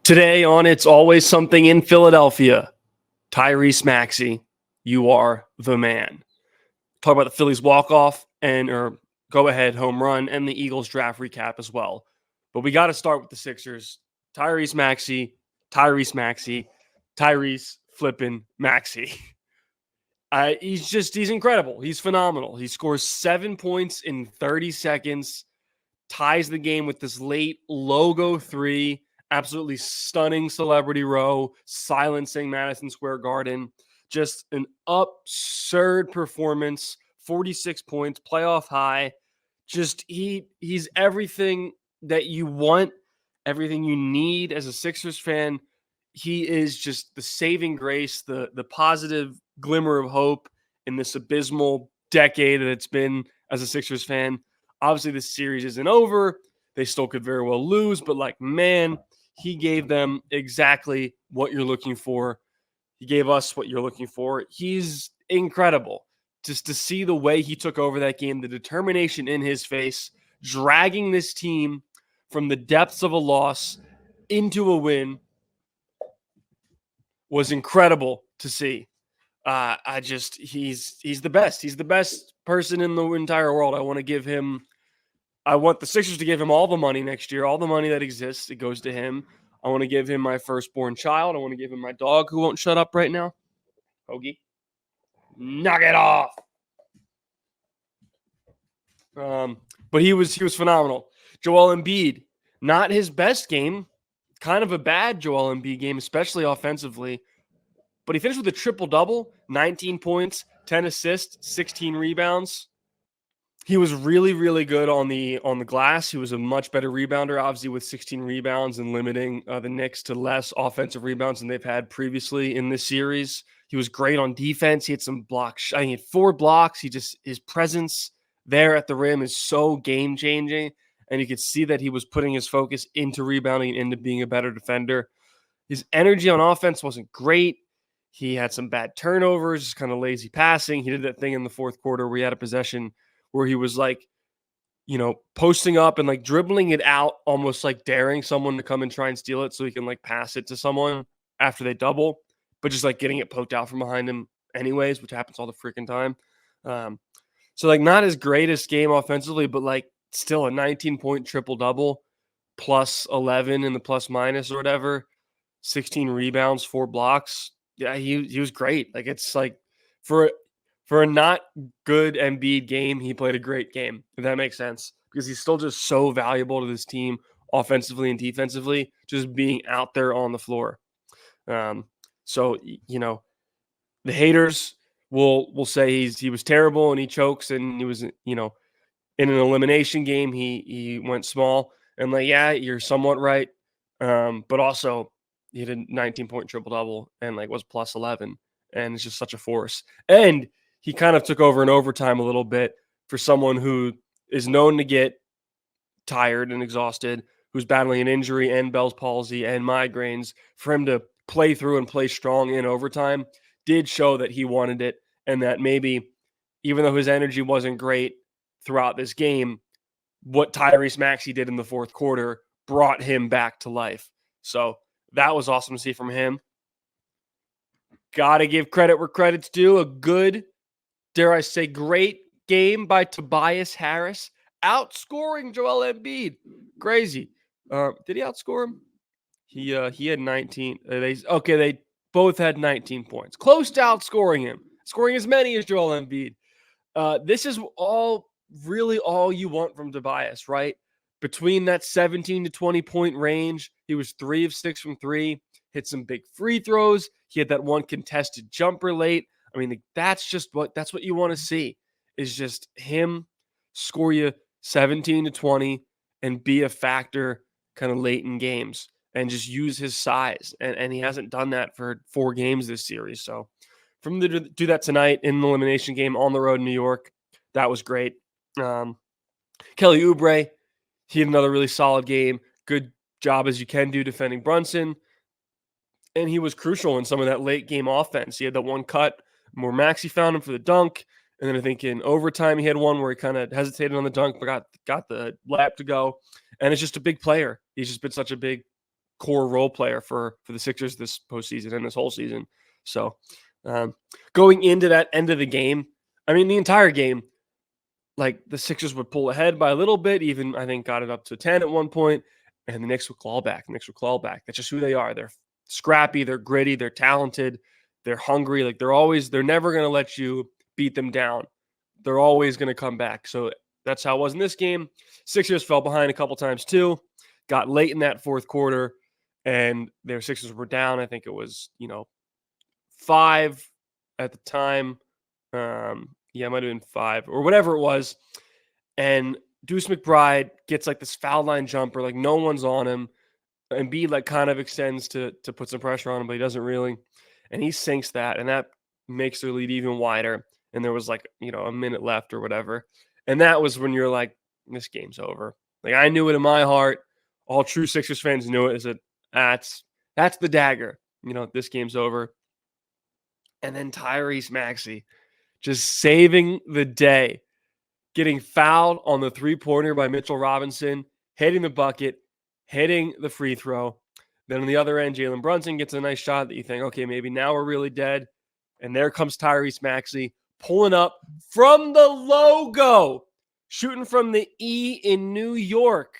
Today on It's Always Something in Philadelphia, Tyrese Maxey, you are the man. Talk about the Phillies walk-off or go-ahead home run and the Eagles draft recap as well. But we got to start with the Sixers. Tyrese Maxey, Tyrese flipping Maxey. He's incredible. He's phenomenal. He scores 7 points in 30 seconds, ties the game with this late logo three. Absolutely stunning celebrity row, silencing Madison Square Garden. Just an absurd performance. 46 points, playoff high. Just he's everything that you want, everything you need as a Sixers fan. He is just the saving grace, the positive glimmer of hope in this abysmal decade that it's been as a Sixers fan. Obviously, this series isn't over. They still could very well lose, but man, he gave them exactly what you're looking for. He gave us what you're looking for. He's incredible. Just to see the way he took over that game, the determination in his face, dragging this team from the depths of a loss into a win was incredible to see. He's the best. He's the best person in the entire world. I want the Sixers to give him all the money next year, all the money that exists. It goes to him. I want to give him my firstborn child. I want to give him my dog who won't shut up right now. Hoagie, knock it off. But he was phenomenal. Joel Embiid, not his best game, kind of a bad Joel Embiid game, especially offensively. But he finished with a triple-double, 19 points, 10 assists, 16 rebounds. He was really, really good on the glass. He was a much better rebounder, obviously, with 16 rebounds and limiting the Knicks to less offensive rebounds than they've had previously in this series. He was great on defense. He had some blocks. He had 4 blocks. His presence there at the rim is so game-changing, and you could see that he was putting his focus into rebounding and into being a better defender. His energy on offense wasn't great. He had some bad turnovers, just kind of lazy passing. He did that thing in the fourth quarter where he had a possession where he was posting up and dribbling it out, almost like daring someone to come and try and steal it so he can pass it to someone after they double, but just getting it poked out from behind him anyways, which happens all the freaking time. So not his greatest game offensively, but still a 19-point triple-double, plus 11 in the plus minus or whatever, 16 rebounds, 4 blocks. Yeah, he was great. It's for a not good Embiid game, he played a great game, if that makes sense, because he's still just so valuable to this team offensively and defensively, just being out there on the floor. So the haters will say he was terrible and he chokes and he was, in an elimination game, he went small. And yeah, you're somewhat right. But also he had a 19-point triple-double and was plus 11. And it's just such a force. And he kind of took over in overtime a little bit for someone who is known to get tired and exhausted, who's battling an injury and Bell's palsy and migraines. For him to play through and play strong in overtime did show that he wanted it, and that maybe, even though his energy wasn't great throughout this game, what Tyrese Maxey did in the fourth quarter brought him back to life. So that was awesome to see from him. Got to give credit where credit's due. A good, dare I say, great game by Tobias Harris, outscoring Joel Embiid. Crazy. Did he outscore him? He had 19. They both had 19 points. Close to outscoring him, scoring as many as Joel Embiid. This is really all you want from Tobias, right? Between that 17 to 20 point range, he was 3 of 6 from 3, hit some big free throws. He had that one contested jumper late. I mean, that's what you want to see, is just him score you 17 to 20 and be a factor kind of late in games and just use his size. And he hasn't done that for 4 games this series. So for him to do that tonight in the elimination game on the road in New York, that was great. Kelly Oubre, he had another really solid game. Good job as you can do defending Brunson. And he was crucial in some of that late game offense. He had that one cut where Maxey found him for the dunk. And then I think in overtime, he had one where he kind of hesitated on the dunk, but got the lap to go. And it's just a big player. He's just been such a big core role player for the Sixers this postseason and this whole season. So going into that end of the game, I mean, the entire game, like the Sixers would pull ahead by a little bit, even I think got it up to 10 at one point, and the Knicks would claw back. That's just who they are. They're scrappy, they're gritty, they're talented, they're hungry. Like they're never going to let you beat them down. They're always going to come back. So that's how it was in this game. Sixers fell behind a couple times too, got late in that fourth quarter, and their Sixers were down. I think it was, 5 at the time. It might have been 5 or whatever it was. And Deuce McBride gets like this foul line jumper, like no one's on him. And B like kind of extends to put some pressure on him, but he doesn't really. And he sinks that, and that makes their lead even wider. And there was like, a minute left or whatever. And that was when you're like, this game's over. Like I knew it in my heart. All true Sixers fans knew it. Is that that's the dagger. This game's over. And then Tyrese Maxey just saving the day, getting fouled on the three-pointer by Mitchell Robinson, hitting the bucket, hitting the free throw. Then on the other end, Jalen Brunson gets a nice shot that you think, okay, maybe now we're really dead. And there comes Tyrese Maxey pulling up from the logo, shooting from the E in New York,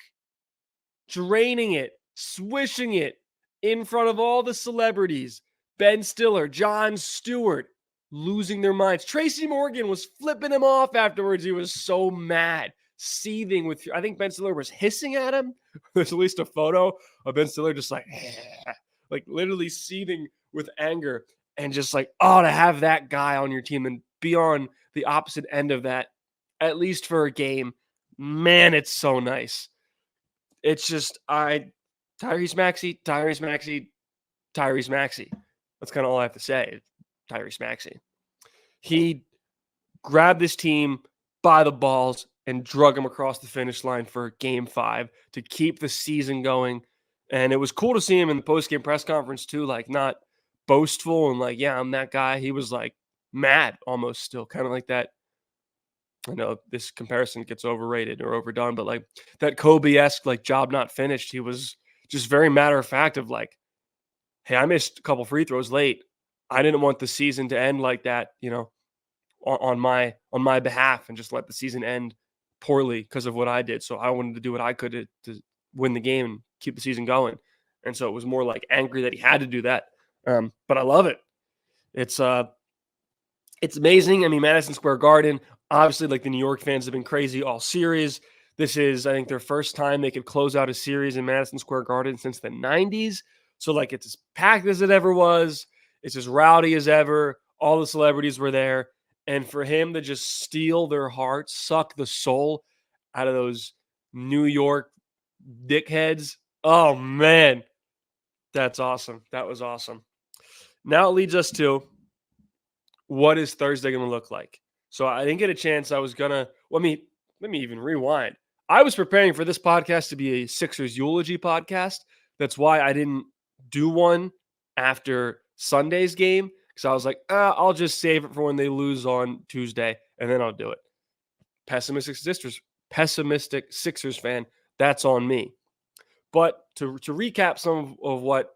draining it, swishing it in front of all the celebrities. Ben Stiller, Jon Stewart, losing their minds. Tracy Morgan was flipping him off afterwards. He was so mad, seething with, I think Ben Stiller was hissing at him. There's at least a photo of Ben Stiller just like literally seething with anger, and just like, to have that guy on your team and be on the opposite end of that, at least for a game, man, it's so nice. It's just, Tyrese Maxey. That's kind of all I have to say. Tyrese Maxey. He grabbed this team by the balls and drug them across the finish line for Game 5 to keep the season going. And it was cool to see him in the post-game press conference too, like not boastful and like, yeah, I'm that guy. He was like mad almost still, kind of like that. I know this comparison gets overrated or overdone, but like that Kobe-esque like job not finished. He was just very matter of fact of like, hey, I missed a couple free throws late. I didn't want the season to end like that, on my behalf, and just let the season end poorly because of what I did. So I wanted to do what I could to win the game and keep the season going. And so it was more like angry that he had to do that. But I love it. It's amazing. I mean, Madison Square Garden, obviously, like the New York fans have been crazy all series. This is, I think, their first time they could close out a series in Madison Square Garden since the 90s. So like it's as packed as it ever was. It's as rowdy as ever. All the celebrities were there. And for him to just steal their hearts, suck the soul out of those New York dickheads. Oh, man. That's awesome. That was awesome. Now it leads us to, what is Thursday going to look like? So I didn't get a chance. I was going to, let me even rewind. I was preparing for this podcast to be a Sixers eulogy podcast. That's why I didn't do one after Sunday's game, because I was like, I'll just save it for when they lose on Tuesday, and then I'll do it. Pessimistic Sixers fan, that's on me. But to recap some of what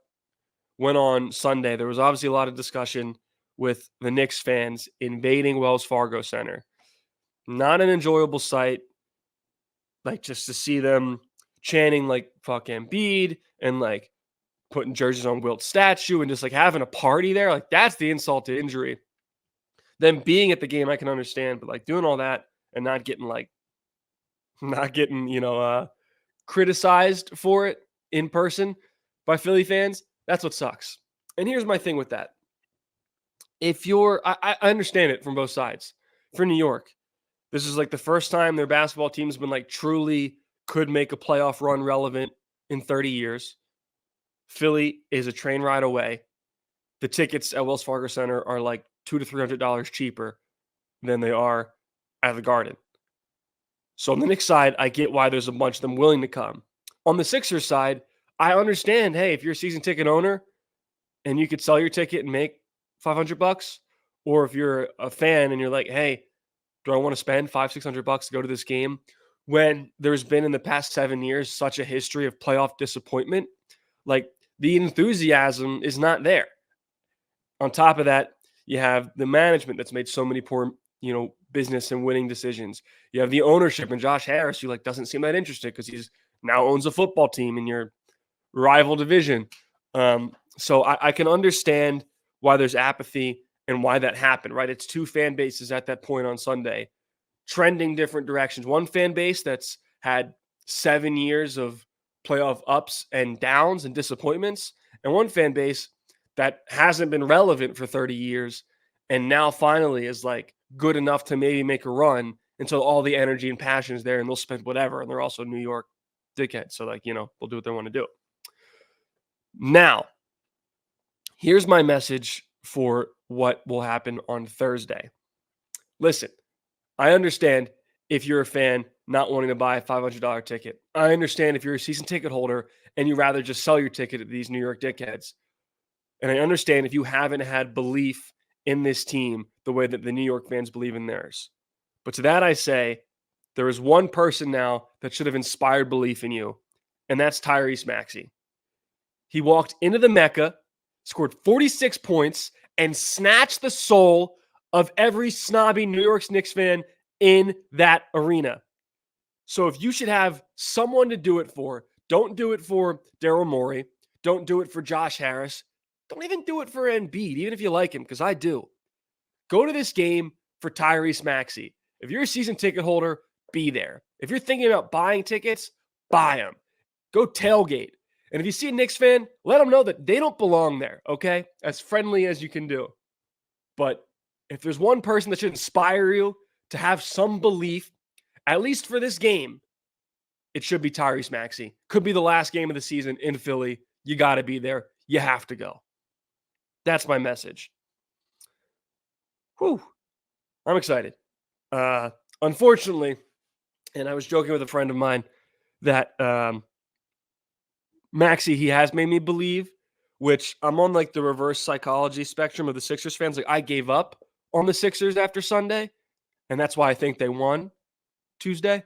went on Sunday, there was obviously a lot of discussion with the Knicks fans invading Wells Fargo Center. Not an enjoyable sight, like just to see them chanting like fuck Embiid and like putting jerseys on Wilt's statue and just like having a party there. Like that's the insult to injury. Them being at the game, I can understand, but like doing all that and not getting criticized for it in person by Philly fans, that's what sucks. And here's my thing with that. If you're, I understand it from both sides. For New York, this is like the first time their basketball team's been like truly could make a playoff run relevant in 30 years. Philly is a train ride away. The tickets at Wells Fargo Center are like $200 to $300 cheaper than they are at the Garden. So on the Knicks side, I get why there's a bunch of them willing to come. On the Sixers side, I understand, hey, if you're a season ticket owner and you could sell your ticket and make $500, or if you're a fan and you're like, hey, do I want to spend $500-$600 to go to this game? When there's been in the past 7 years such a history of playoff disappointment, like the enthusiasm is not there. On top of that, you have the management that's made so many poor, business and winning decisions. You have the ownership and Josh Harris, who doesn't seem that interested because he's now owns a football team in your rival division. So I can understand why there's apathy and why that happened, right? It's two fan bases at that point on Sunday trending different directions. One fan base that's had 7 years of playoff ups and downs and disappointments, and one fan base that hasn't been relevant for 30 years and now finally is good enough to maybe make a run until all the energy and passion is there and they'll spend whatever. And they're also New York dickheads. So they'll do what they want to do. Now, here's my message for what will happen on Thursday. Listen, I understand if you're a fan not wanting to buy a $500 ticket. I understand if you're a season ticket holder and you'd rather just sell your ticket to these New York dickheads. And I understand if you haven't had belief in this team the way that the New York fans believe in theirs. But to that I say, there is one person now that should have inspired belief in you, and that's Tyrese Maxey. He walked into the Mecca, scored 46 points, and snatched the soul of every snobby New York Knicks fan in that arena. So if you should have someone to do it for, don't do it for Daryl Morey. Don't do it for Josh Harris. Don't even do it for Embiid, even if you like him, because I do. Go to this game for Tyrese Maxey. If you're a season ticket holder, be there. If you're thinking about buying tickets, buy them. Go tailgate. And if you see a Knicks fan, let them know that they don't belong there, okay? As friendly as you can do. But if there's one person that should inspire you to have some belief, at least for this game, it should be Tyrese Maxey. Could be the last game of the season in Philly. You got to be there. You have to go. That's my message. Whew. I'm excited. Unfortunately, and I was joking with a friend of mine that Maxey, he has made me believe, which I'm on the reverse psychology spectrum of the Sixers fans. I gave up on the Sixers after Sunday, and that's why I think they won Tuesday.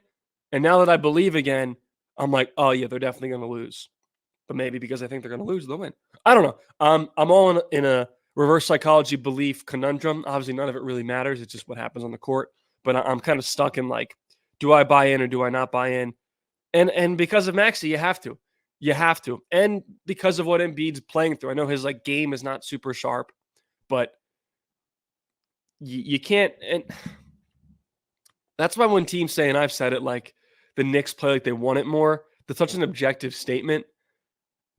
And now that I believe again, I'm oh yeah, they're definitely going to lose. But maybe because I think they're going to lose, they'll win. I don't know. I'm all in a reverse psychology belief conundrum. Obviously, none of it really matters. It's just what happens on the court. But I'm kind of stuck in do I buy in or do I not buy in? And because of Maxey, you have to. You have to. And because of what Embiid's playing through. I know his game is not super sharp, but you can't. And that's why when teams say, and I've said it, the Knicks play like they want it more, that's such an objective statement.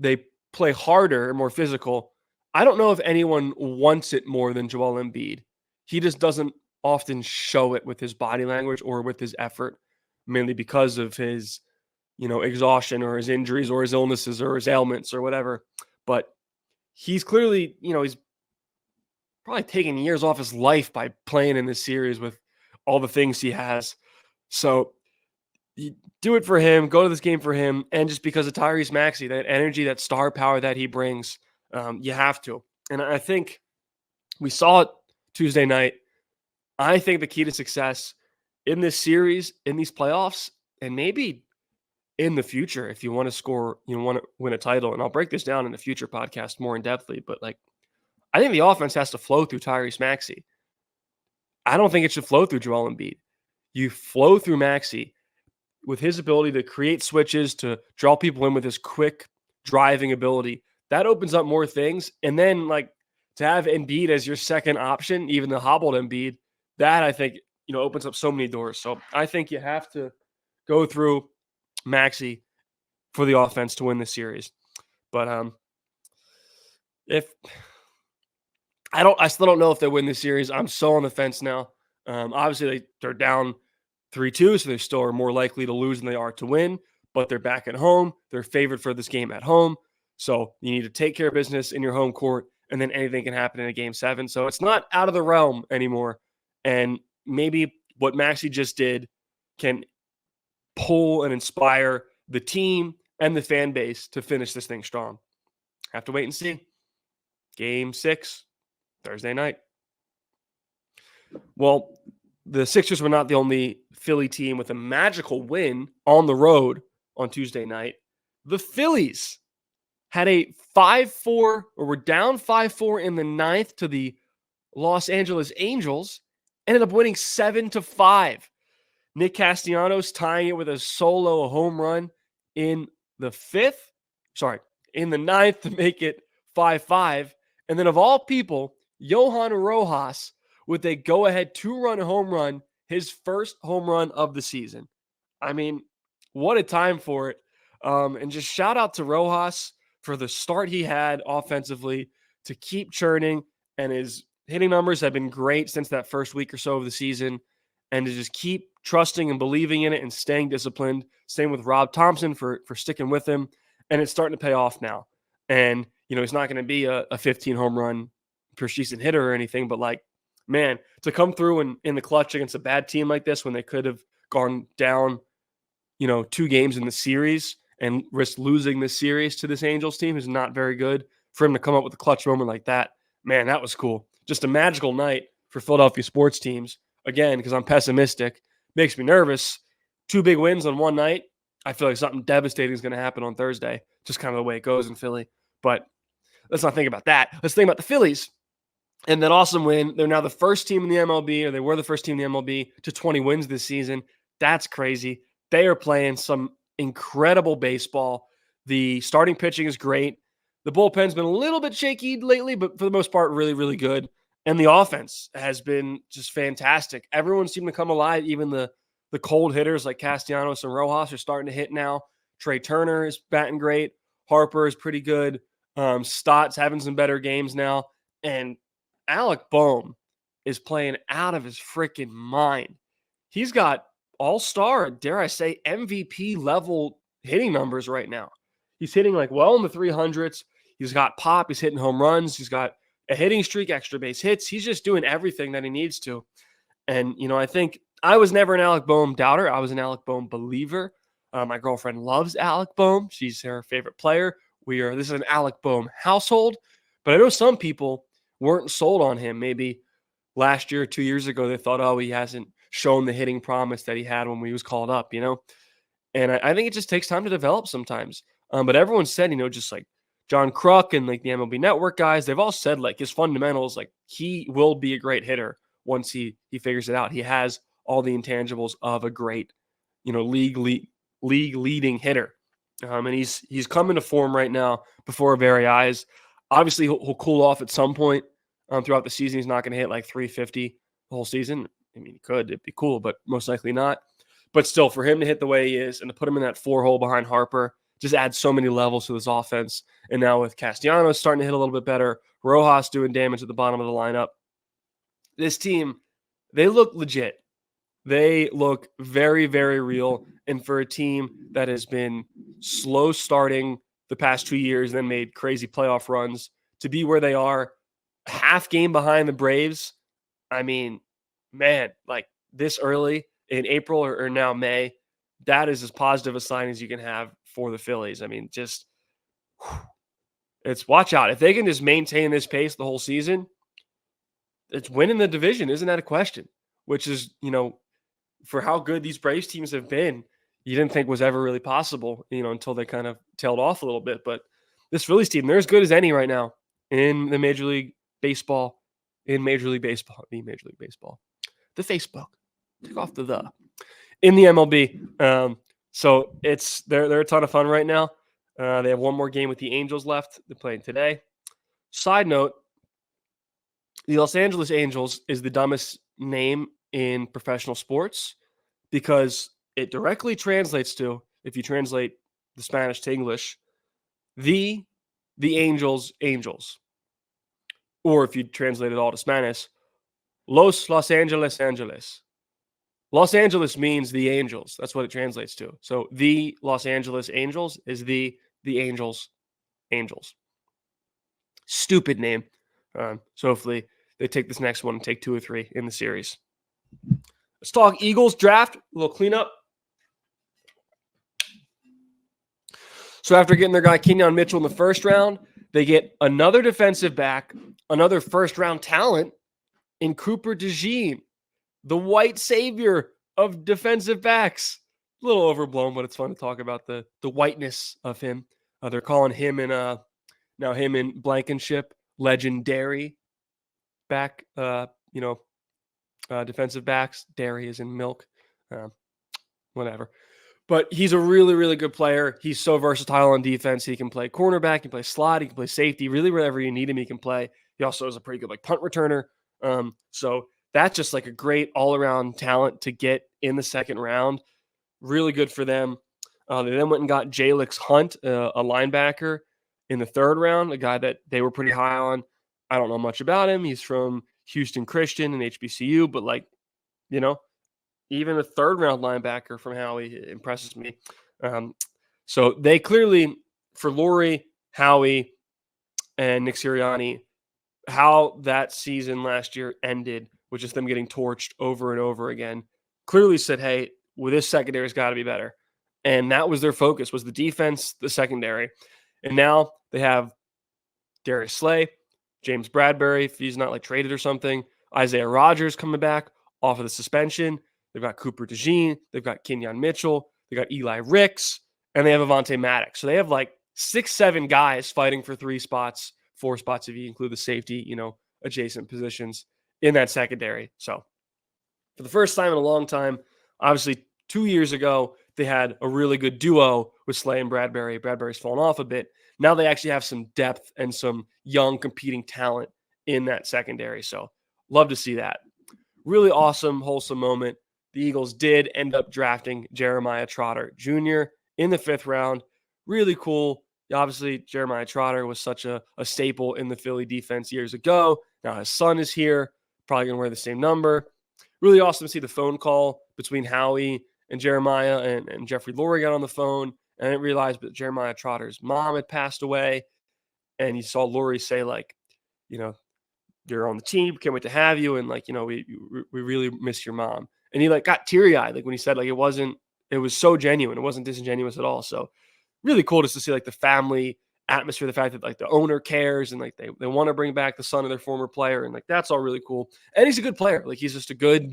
They play harder and more physical. I don't know if anyone wants it more than Joel Embiid. He just doesn't often show it with his body language or with his effort, mainly because of his, exhaustion or his injuries or his illnesses or his ailments or whatever. But he's clearly, he's probably taking years off his life by playing in this series with all the things he has. So you do it for him, go to this game for him, and just because of Tyrese Maxey, that energy, that star power that he brings, you have to. And I think we saw it Tuesday night. I think the key to success in this series, in these playoffs, and maybe in the future, if you want to score, want to win a title, and I'll break this down in a future podcast more in depthly, but I think the offense has to flow through Tyrese Maxey. I don't think it should flow through Joel Embiid. You flow through Maxey with his ability to create switches, to draw people in with his quick driving ability. That opens up more things. And then to have Embiid as your second option, even the hobbled Embiid, that I think, opens up so many doors. So I think you have to go through Maxey for the offense to win the series. But I still don't know if they win the series. I'm so on the fence now. Obviously they're down 3-2, so they still are more likely to lose than they are to win, but they're back at home. They're favored for this game at home. So you need to take care of business in your home court, and then anything can happen in a game 7. So it's not out of the realm anymore. And maybe what Maxey just did can pull and inspire the team and the fan base to finish this thing strong. Have to wait and see. Game 6, Thursday night. Well, the Sixers were not the only Philly team with a magical win on the road on Tuesday night. The Phillies had a 5-4, or were down 5-4 in the ninth to the Los Angeles Angels, ended up winning 7-5. Nick Castellanos tying it with a solo home run in the ninth to make it 5-5. And then of all people, Johan Rojas with a go-ahead 2-run home run, his first home run of the season. I mean, what a time for it. And just shout out to Rojas for the start he had offensively to keep churning, and his hitting numbers have been great since that first week or so of the season, and to just keep trusting and believing in it and staying disciplined. Same with Rob Thompson for sticking with him, and it's starting to pay off now. And, he's not going to be a 15 home run per season hitter or anything, but like, man, to come through in the clutch against a bad team like this when they could have gone down, 2 games in the series and risk losing this series to this Angels team is not very good. For him to come up with a clutch moment like that, man, that was cool. Just a magical night for Philadelphia sports teams. Again, because I'm pessimistic, makes me nervous. 2 big wins on one night. I feel like something devastating is going to happen on Thursday. Just kind of the way it goes in Philly. But let's not think about that. Let's think about the Phillies. And that awesome win. They're now the first team in the MLB, or they were the first team in the MLB to 20 wins this season. That's crazy. They are playing some incredible baseball. The starting pitching is great. The bullpen's been a little bit shaky lately, but for the most part, really, really good. And the offense has been just fantastic. Everyone seemed to come alive. Even the cold hitters like Castellanos and Rojas are starting to hit now. Trey Turner is batting great. Harper is pretty good. Stott's having some better games now. And Alec Boehm is playing out of his freaking mind. He's got all-star, dare I say, MVP level hitting numbers right now. He's hitting like well in the 300s. He's got pop. He's hitting home runs. He's got a hitting streak, extra base hits. He's just doing everything that he needs to. And, I think I was never an Alec Boehm doubter. I was an Alec Boehm believer. My girlfriend loves Alec Boehm. She's her favorite player. This is an Alec Boehm household. But I know some people weren't sold on him. Maybe last year, 2 years ago, they thought, oh, he hasn't shown the hitting promise that he had when he was called up, And I think it just takes time to develop sometimes. But everyone said, just like John Kruk and like the MLB Network guys, they've all said like his fundamentals, like he will be a great hitter once he figures it out. He has all the intangibles of a great, league leading hitter. And he's coming to form right now before our very eyes. Obviously, he'll cool off at some point throughout the season. He's not going to hit like 350 the whole season. I mean, he could. It'd be cool, but most likely not. But still, for him to hit the way he is and to put him in that 4 hole behind Harper just adds so many levels to this offense. And now with Castellanos starting to hit a little bit better, Rojas doing damage at the bottom of the lineup, this team, they look legit. They look very, very real. And for a team that has been slow starting the past 2 years and then made crazy playoff runs to be where they are, half game behind the Braves, I mean, man, like this early in April or now May, that is as positive a sign as you can have for the Phillies. I mean, just it's watch out. If they can just maintain this pace the whole season, it's winning the division, isn't that a question? Which is, for how good these Braves teams have been, you didn't think was ever really possible, until they kind of tailed off a little bit. But this Phillies team, they're as good as any right now in the Major League Baseball, the Major League Baseball, the Facebook. Take off the in the MLB. So they're a ton of fun right now. They have one more game with the Angels left. They're playing today. Side note, the Los Angeles Angels is the dumbest name in professional sports because it directly translates to, if you translate the Spanish to English, the Angels. Or if you translate it all to Spanish, Los Angeles Angeles. Los Angeles means the Angels. That's what it translates to. So the Los Angeles Angels is the Angels. Stupid name. So hopefully they take this next one and take 2 or 3 in the series. Let's talk Eagles draft. A little cleanup. So after getting their guy Kenyon Mitchell in the first round, they get another defensive back, another first-round talent in Cooper DeJean, the white savior of defensive backs. A little overblown, but it's fun to talk about the whiteness of him. They're calling him and Blankenship legendary back, defensive backs. Dairy is in milk, whatever. But he's a really, really good player. He's so versatile on defense. He can play cornerback, he can play slot, he can play safety. Really, wherever you need him, he can play. He also is a pretty good punt returner. So that's just a great all-around talent to get in the second round. Really good for them. They then went and got Jalix Hunt, a linebacker, in the third round, a guy that they were pretty high on. I don't know much about him. He's from Houston Christian and HBCU, but even a third-round linebacker from Howie impresses me. So they clearly, for Laurie, Howie, and Nick Sirianni, how that season last year ended with just them getting torched over and over again, clearly said, hey, this secondary's got to be better. And that was their focus, was the defense, the secondary. And now they have Darius Slay, James Bradbury, if he's not traded or something, Isaiah Rodgers coming back off of the suspension. They've got Cooper DeJean. They've got Kenyon Mitchell. They got Eli Ricks. And they have Avonte Maddox. So they have 6-7 guys fighting for 3 spots, 4 spots if you include the safety, adjacent positions in that secondary. So for the first time in a long time, obviously 2 years ago, they had a really good duo with Slay and Bradbury. Bradbury's fallen off a bit. Now they actually have some depth and some young competing talent in that secondary. So love to see that. Really awesome, wholesome moment. The Eagles did end up drafting Jeremiah Trotter Jr. in the 5th round. Really cool. Obviously, Jeremiah Trotter was such a staple in the Philly defense years ago. Now his son is here, probably going to wear the same number. Really awesome to see the phone call between Howie and Jeremiah, and Jeffrey Lurie got on the phone, and I didn't realize that Jeremiah Trotter's mom had passed away. And you saw Lurie say, you're on the team, can't wait to have you, and we really miss your mom. And he got teary-eyed when he said it was so genuine. It wasn't disingenuous at all. So really cool just to see the family atmosphere, the fact that the owner cares, and they want to bring back the son of their former player, and that's all really cool. And he's a good player. He's a good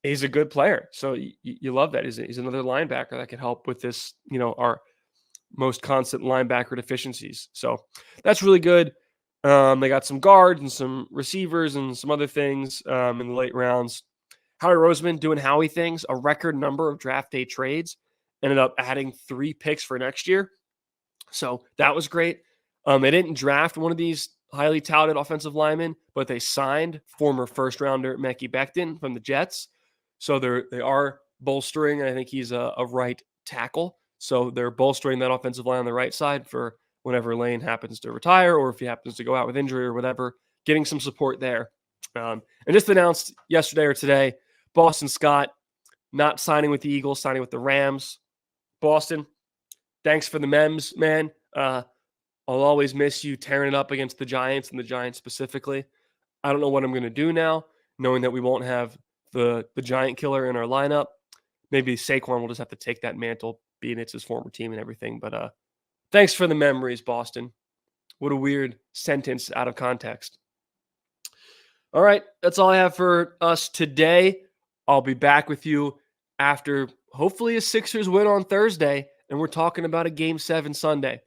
he's a good player. So you love that. He's another linebacker that can help with this, our most constant linebacker deficiencies. So that's really good. They got some guards and some receivers and some other things in the late rounds. Howie Roseman doing Howie things, a record number of draft day trades, ended up adding 3 picks for next year. So that was great. They didn't draft one of these highly touted offensive linemen, but they signed former first rounder Mekhi Becton from the Jets. So they are bolstering. I think he's a right tackle. So they're bolstering that offensive line on the right side for whenever Lane happens to retire, or if he happens to go out with injury or whatever, getting some support there. And just announced yesterday or today, Boston Scott not signing with the Eagles, signing with the Rams. Boston, thanks for the memes, man. I'll always miss you tearing it up against the Giants, and the Giants specifically. I don't know what I'm going to do now, knowing that we won't have the Giant killer in our lineup. Maybe Saquon will just have to take that mantle, being it's his former team and everything. But thanks for the memories, Boston. What a weird sentence out of context. All right, that's all I have for us today. I'll be back with you after hopefully a Sixers win on Thursday, and we're talking about a Game 7 Sunday.